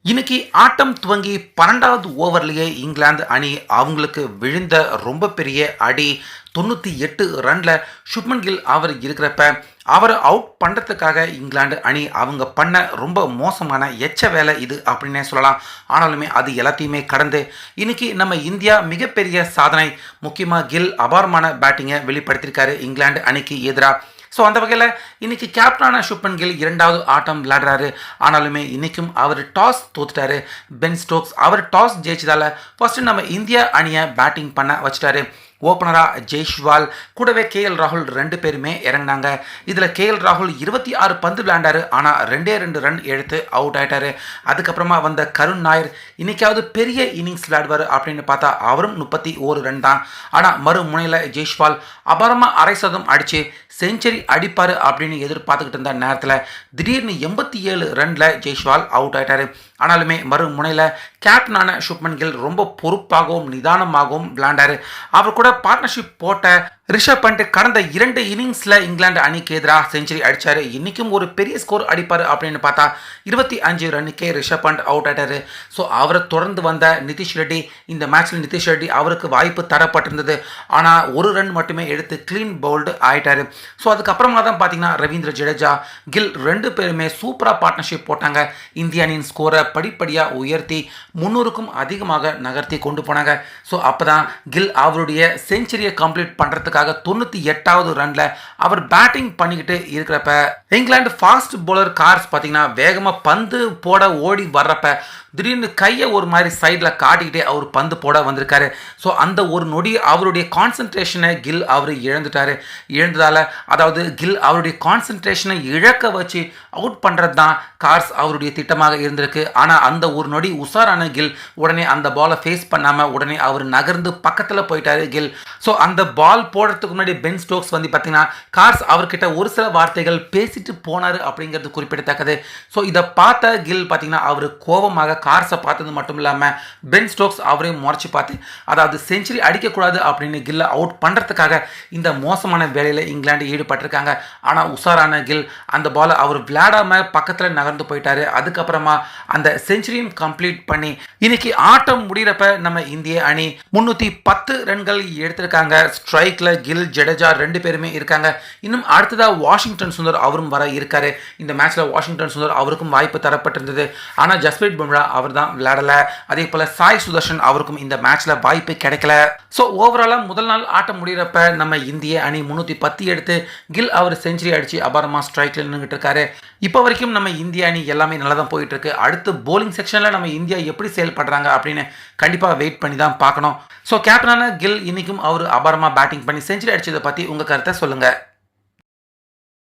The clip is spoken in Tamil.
இன்னைக்கு ஆட்டம் துவங்கி 12வது ஓவர்லேயே இங்கிலாந்து அணி அவங்களுக்கு விழுந்த ரொம்ப பெரிய அடி 98 ரன்ல சுப்மன் கில் அவர் இருக்கிறப்ப அவரை அவுட் பண்ணுறதுக்காக இங்கிலாந்து அணி அவங்க பண்ண ரொம்ப மோசமான எச்ச வேலை இது அப்படின்னே சொல்லலாம். ஆனாலுமே அது எல்லாத்தையுமே கடந்து இன்னைக்கு நம்ம இந்தியா மிகப்பெரிய சாதனை, முக்கியமாக கில் அபாரமான பேட்டிங்கை வெளிப்படுத்தியிருக்காரு இங்கிலாந்து அணிக்கு எதிராக. ஸோ அந்த வகையில் இன்றைக்கி கேப்டனான சுப்மன் கில் இரண்டாவது ஆட்டம் விளையாடுறாரு. ஆனாலுமே இன்றைக்கும் அவர் டாஸ் தோத்துட்டாரு. பென் ஸ்டோக்ஸ் அவர் டாஸ் ஜெயிச்சதால் ஃபஸ்ட்டு நம்ம இந்தியா அணியை பேட்டிங் பண்ண வச்சுட்டாரு. ஓப்பனராக ஜெய்ஷ்வால் கூடவே கேஎல் ராகுல் ரெண்டு பேருமே இறங்கினாங்க. இதில் கேஎல் ராகுல் 26 பந்து விளையாண்டாரு. ஆனால் 2 ரன் எடுத்து அவுட் ஆகிட்டாரு. அதுக்கப்புறமா வந்த கருண் நாயர் இன்னைக்காவது பெரிய இன்னிங்ஸ் விளையாடுவார் அப்படின்னு பார்த்தா அவரும் 31 ரன் தான். ஆனால் மறுமுனையில் ஜெய்ஷ்வால் அபாரமாக அரை சதம் அடித்து செஞ்சுரி அடிப்பார் அப்படின்னு எதிர்பார்த்துக்கிட்டு இருந்த நேரத்தில் திடீர்னு 87 ரனில் ஜெய்ஷ்வால் அவுட் ஆகிட்டாரு. ஆனாலுமே மறுமுனையில் கேப்டனான சுப்மன் கில் ரொம்ப பொறுப்பாகவும் நிதானமாகவும் விளையாண்டார். அவர் கூட பார்ட்னர்ஷிப் போட்ட ரிஷப் பண்ட் கடந்த 2 இன்னிங்ஸில் இங்கிலாந்து அணிக்கு எதிராக செஞ்சுரி அடித்தார். இன்றைக்கும் ஒரு பெரிய ஸ்கோர் அடிப்பார் அப்படின்னு பார்த்தா 25 ரன்னுக்கே ரிஷப் பண்ட் அவுட் ஆகிட்டார். ஸோ அவரை தொடர்ந்து வந்த நிதிஷ் ரெட்டி, இந்த மேட்ச்சில் நிதிஷ் ரெட்டி அவருக்கு வாய்ப்பு தரப்பட்டிருந்தது. ஆனால் 1 ரன் மட்டுமே எடுத்து க்ளீன் பவுல்டு ஆகிட்டார். ஸோ அதுக்கப்புறமா தான் பார்த்தீங்கன்னா ரவீந்திர ஜடேஜா, கில் ரெண்டு பேருமே சூப்பராக பார்ட்னர்ஷிப் போட்டாங்க. இந்திய அணியின் ஸ்கோரை படிப்படியாக உயர்த்தி 300க்கும் அதிகமாக நகர்த்தி கொண்டு போனாங்க. ஸோ அப்போ தான் கில் அவருடைய செஞ்சுரியை கம்ப்ளீட் பண்ணுறதுக்கு 98வது ரன்ல அவர் பேட்டிங் பண்ணிக்கிட்டு இருக்கிறப்ப இங்கிலாந்து ஃபாஸ்ட் பவுலர் கார்ஸ் பார்த்தீங்கன்னா வேகமாக பந்து போட ஓடி வர்றப்ப திடீர்னு கையை ஒரு மாதிரி சைடில் காட்டிக்கிட்டே அவர் பந்து போட வந்திருக்காரு. ஸோ அந்த ஒரு நொடி அவருடைய கான்சன்ட்ரேஷனை கில் அவர் இழந்ததால், அதாவது கில் அவருடைய கான்சன்ட்ரேஷனை இழக்க வச்சு அவுட் பண்ணுறது தான் கார்ஸ் அவருடைய திட்டமாக இருந்திருக்கு. ஆனால் அந்த ஒரு நொடி உஷாரான கில் உடனே அந்த பாலை ஃபேஸ் பண்ணாமல் உடனே அவர் நகர்ந்து பக்கத்தில் போயிட்டாரு கில். ஸோ அந்த பால் போடுறதுக்கு முன்னாடி பென் ஸ்டோக்ஸ் வந்து பார்த்தீங்கன்னா கார்ஸ் அவர்கிட்ட ஒரு சில வார்த்தைகள் பேசிட்டு போனார் அப்படிங்கிறது குறிப்பிடத்தக்கது. ஸோ இதை பார்த்த கில் பார்த்தீங்கன்னா அவர் கோபமாக கார்ஸை பார்த்தது மட்டும் இல்லாமல் பென் ஸ்டோக்ஸ் அவரையும் முறைச்சி பார்த்து, அதாவது செஞ்சுரி அடிக்கக்கூடாது அப்படின்னு கில்லை அவுட் பண்ணுறதுக்காக இந்த மோசமான வேலையில் இங்கிலாந்து ஈடுபட்டிருக்காங்க. ஆனால் உஷாரான கில் அந்த பாலை அவர் விளையாடாமல் பக்கத்தில் நகர்ந்து போயிட்டாரு. அதுக்கப்புறமா அந்த செஞ்சுரியும் கம்ப்ளீட் பண்ணி இன்னைக்கு ஆட்டம் முடிகிறப்ப நம்ம இந்திய அணி 310 ரன்கள் எடுத்திருக்காங்க. ஸ்ட்ரைக்கில் கில், ஜடேஜா ரெண்டு பேருமே இருக்காங்க. இன்னும் அடுத்ததாக வாஷிங்டன் சுந்தர் அவரும் வர இருக்காரு. இந்த மேட்ச்சில் வாஷிங்டன் சுந்தர் அவருக்கும் வாய்ப்பு தரப்பட்டிருந்தது. ஆனால் ஜஸ்பிரீத் பும்ரா அவர் தான் விளையாடல. அதே போல சாய் சுதர்ஷன் அவருக்கும் இந்த மேட்ச்ல வாய்ப்பு கிடைக்கல. ஸோ ஓவராலாக முதல் நாள் ஆட்டம் முடிகிறப்ப நம்ம இந்திய அணி 310 எடுத்து கில் அவர் செஞ்சுரி அடிச்சு அபாரமா ஸ்ட்ரைக்ல நின்றுட்டு இருக்காரு. இப்போ வரைக்கும் நம்ம இந்திய அணி எல்லாமே நல்லா தான் போயிட்டு இருக்கு. அடுத்து போலிங் செக்ஷன்ல நம்ம இந்தியா எப்படி செயல்படுறாங்க அப்படின்னு கண்டிப்பாக வெயிட் பண்ணி தான் பார்க்கணும். ஸோ கேப்டனான கில் இன்னைக்கும் அவர் அபாரமா பேட்டிங் பண்ணி செஞ்சுரி அடிச்சதை பற்றி உங்கள் கருத்தை சொல்லுங்க.